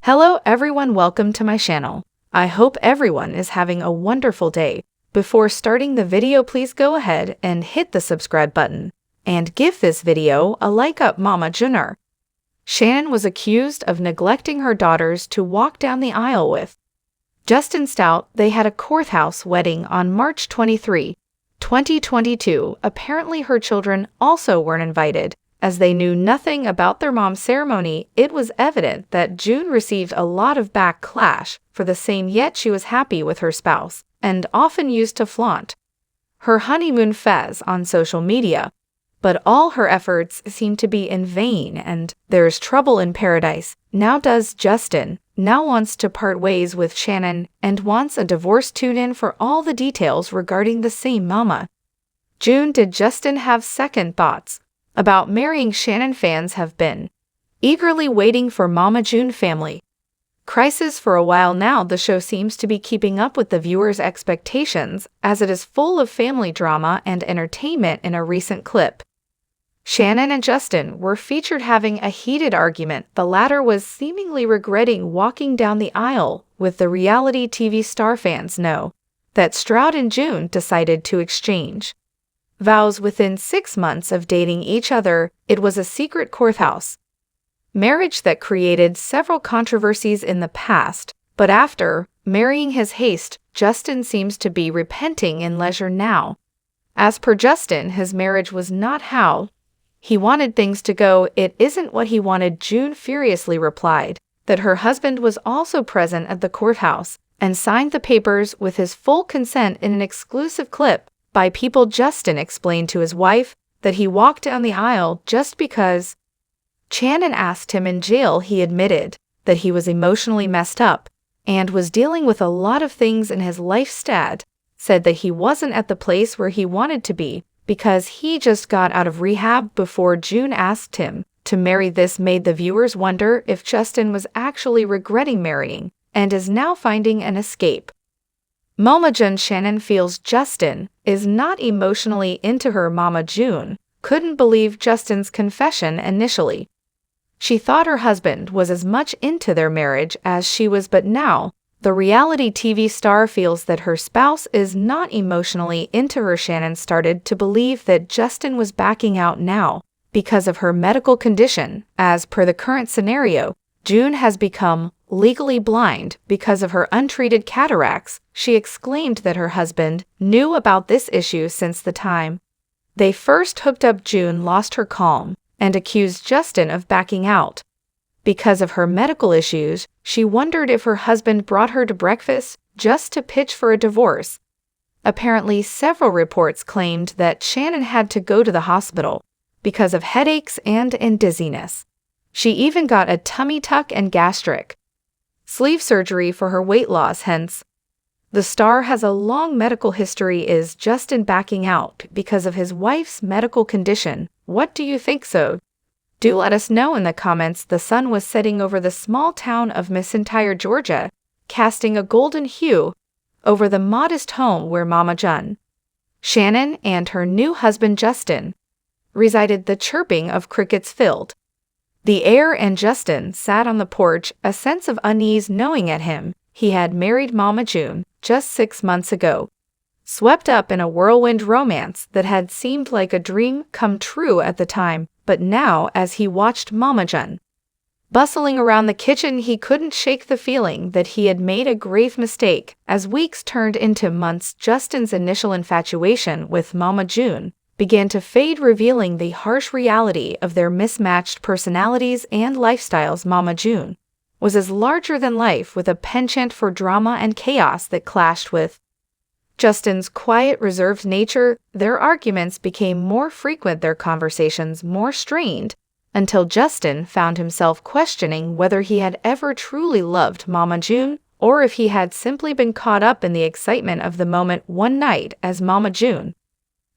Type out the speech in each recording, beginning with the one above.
Hello everyone, welcome to my channel. I hope everyone is having a wonderful day. Before starting the video, please go ahead and hit the subscribe button and give this video a like up. Mama Junior. Shannon was accused of neglecting her daughters to walk down the aisle with Justin Stout. They had a courthouse wedding on March 23, 2022. Apparently her children also weren't invited, as they knew nothing about their mom's ceremony. It was evident that June received a lot of backlash for the same, yet she was happy with her spouse and often used to flaunt her honeymoon phase on social media. But all her efforts seem to be in vain, and there's trouble in paradise. Now does Justin now wants to part ways with Shannon and wants a divorce. Tune in for all the details regarding the same Mama June. Did Justin have second thoughts about marrying Shannon? Fans have been eagerly waiting for Mama June family crisis for a while now. The show seems to be keeping up with the viewers' expectations, as it is full of family drama and entertainment. In a recent clip, Shannon and Justin were featured having a heated argument. The latter was seemingly regretting walking down the aisle with the reality TV star. Fans know that Stroud and June decided to exchange vows within 6 months of dating each other. It was a secret courthouse marriage that created several controversies in the past, but after marrying his haste, Justin seems to be repenting in leisure now. As per Justin, his marriage was not how he wanted things to go. It isn't what he wanted. June furiously replied that her husband was also present at the courthouse and signed the papers with his full consent. In an exclusive clip by People, Justin explained to his wife that he walked down the aisle just because Shannon asked him. In jail, he admitted that he was emotionally messed up and was dealing with a lot of things in his life. Said that he wasn't at the place where he wanted to be because he just got out of rehab before June asked him to marry. This made the viewers wonder if Justin was actually regretting marrying and is now finding an escape. Mama June. Shannon feels Justin is not emotionally into her. Mama June couldn't believe Justin's confession initially. She thought her husband was as much into their marriage as she was, but now the reality TV star feels that her spouse is not emotionally into her. Shannon started to believe that Justin was backing out now because of her medical condition. As per the current scenario, June has become legally blind because of her untreated cataracts. She exclaimed that her husband knew about this issue since the time they first hooked up. June lost her calm and accused Justin of backing out because of her medical issues. She wondered if her husband brought her to breakfast just to pitch for a divorce. Apparently, several reports claimed that Shannon had to go to the hospital because of headaches and dizziness. She even got a tummy tuck and gastric sleeve surgery for her weight loss. Hence, the star has a long medical history. Is Justin backing out because of his wife's medical condition? What do you think? So do let us know in the comments. The sun was setting over the small town of Mcintyre, Georgia, casting a golden hue over the modest home where Mama June, Shannon, and her new husband Justin resided. The chirping of crickets filled the air, and Justin sat on the porch, a sense of unease knowing at him he had married Mama June just 6 months ago. Swept up in a whirlwind romance that had seemed like a dream come true at the time, but now as he watched Mama June bustling around the kitchen, he couldn't shake the feeling that he had made a grave mistake. As weeks turned into months, Justin's initial infatuation with Mama June began to fade, revealing the harsh reality of their mismatched personalities and lifestyles. Mama June was as larger than life, with a penchant for drama and chaos that clashed with Justin's quiet, reserved nature. Their arguments became more frequent, their conversations more strained, until Justin found himself questioning whether he had ever truly loved Mama June or if he had simply been caught up in the excitement of the moment. One night, as Mama June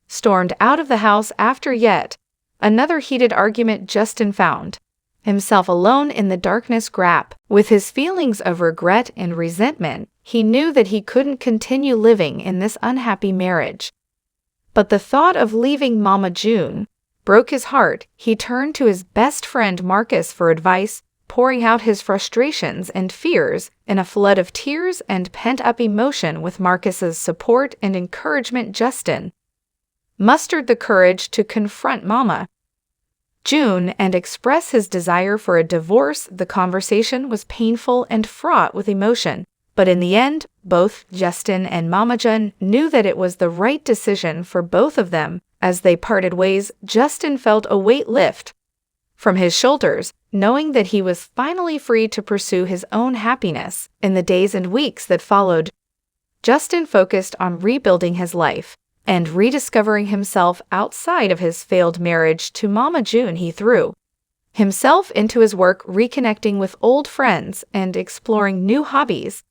stormed out of the house after yet another heated argument, Justin found himself alone in the darkness, grappling with his feelings of regret and resentment. He knew that he couldn't continue living in this unhappy marriage, but the thought of leaving Mama June broke his heart. He turned to his best friend Marcus for advice. pouring out his frustrations and fears in a flood of tears and pent-up emotion. With Marcus's support and encouragement, Justin mustered the courage to confront Mama June and express his desire for a divorce. The conversation was painful and fraught with emotion, but in the end, both Justin and Mama June knew that it was the right decision for both of them. As they parted ways, Justin felt a weight lift from his shoulders, knowing that he was finally free to pursue his own happiness. In the days and weeks that followed, Justin focused on rebuilding his life and rediscovering himself outside of his failed marriage to Mama June. He threw himself into his work, reconnecting with old friends and exploring new hobbies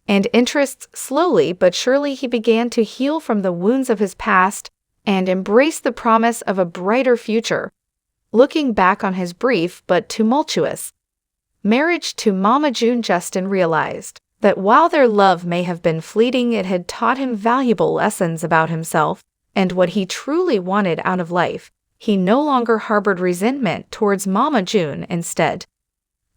and interests. Slowly but surely, he began to heal from the wounds of his past and embrace the promise of a brighter future. Looking back on his brief but tumultuous marriage to Mama June, Justin realized that while their love may have been fleeting, it had taught him valuable lessons about himself and what he truly wanted out of life. He no longer harbored resentment towards Mama June, instead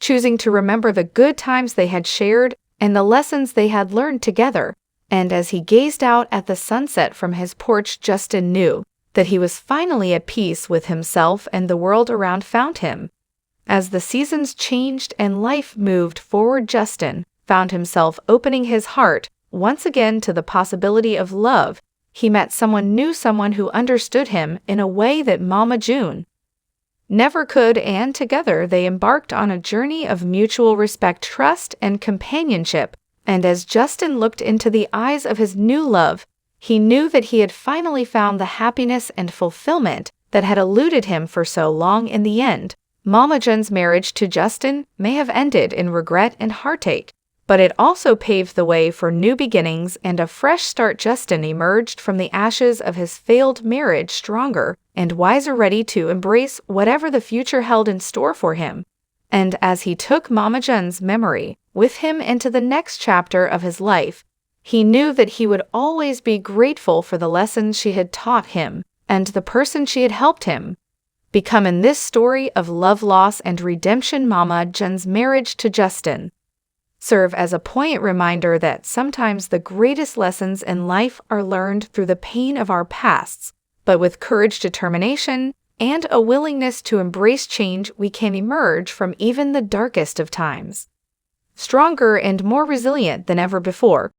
choosing to remember the good times they had shared and the lessons they had learned together. And as he gazed out at the sunset from his porch, Justin knew that he was finally at peace with himself, and the world around found him. As the seasons changed and life moved forward, Justin found himself opening his heart once again to the possibility of love. He met someone new, someone who understood him in a way that Mama June never could, and together they embarked on a journey of mutual respect, trust, and companionship. And as Justin looked into the eyes of his new love, he knew that he had finally found the happiness and fulfillment that had eluded him for so long. In the end, Mama June's marriage to Justin may have ended in regret and heartache, but it also paved the way for new beginnings and a fresh start. Justin emerged from the ashes of his failed marriage stronger and wiser, ready to embrace whatever the future held in store for him. And as he took Mama June's memory with him into the next chapter of his life, he knew that he would always be grateful for the lessons she had taught him and the person she had helped him become. In this story of love, loss, and redemption, Mama June's marriage to Justin serve as a poignant reminder that sometimes the greatest lessons in life are learned through the pain of our pasts, but with courage, determination, and a willingness to embrace change, we can emerge from even the darkest of times stronger and more resilient than ever before.